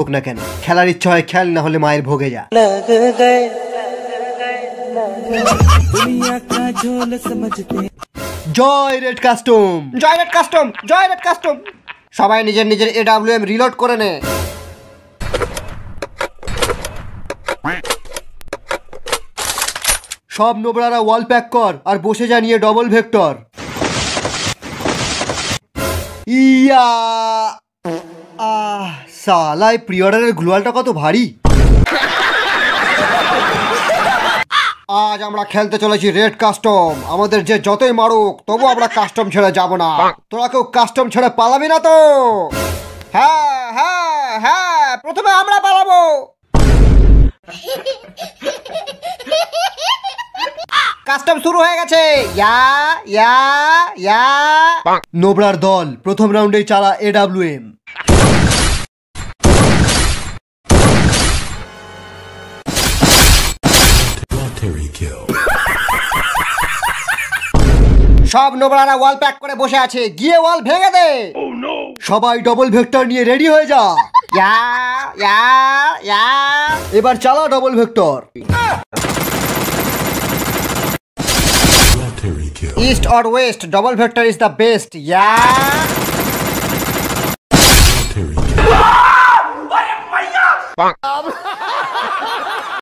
হোক না কেন, খেলার ইচ্ছা হয় খেল, না হলে মায়ের ভোগে যা। জয় রেড কাস্টম, জয় রেড কাস্টম, জয় রেড কাস্টম। সবাই নিজের নিজের AWM রিলোড করে নে। সব নোবরারা ওয়াল প্যাক কর আর বসে যা নিয়ে ডবল ভেক্টর। ইয়া সালা, এই প্রি অর্ডারের গ্লোয়ালটা কত ভারী। আজ আমরা খেলতে চলেছি রেড কাস্টম। আমাদের যে যতই মারুক তবু আমরা কাস্টম ছেড়ে যাব না। তোরা কেউ কাস্টম ছেড়ে পালাবি না তো? হ্যাঁ হ্যাঁ হ্যাঁ, প্রথমে আমরা পালাবো। কাস্টম শুরু হয়ে গেছে। ইয়া ইয়া ইয়া। নোবরার দল প্রথম রাউন্ডেই চালা AWM। সব নোবরারা ওয়াল প্যাক করে বসে আছে, গিয়ে ওয়াল ভেঙে দে। সবাই ডবল ভেক্টর নিয়ে রেডি হয়ে যা। ইয়া ইয়া ইয়া। এবার চালা double vector. East or West, double vector is the best. Yeah.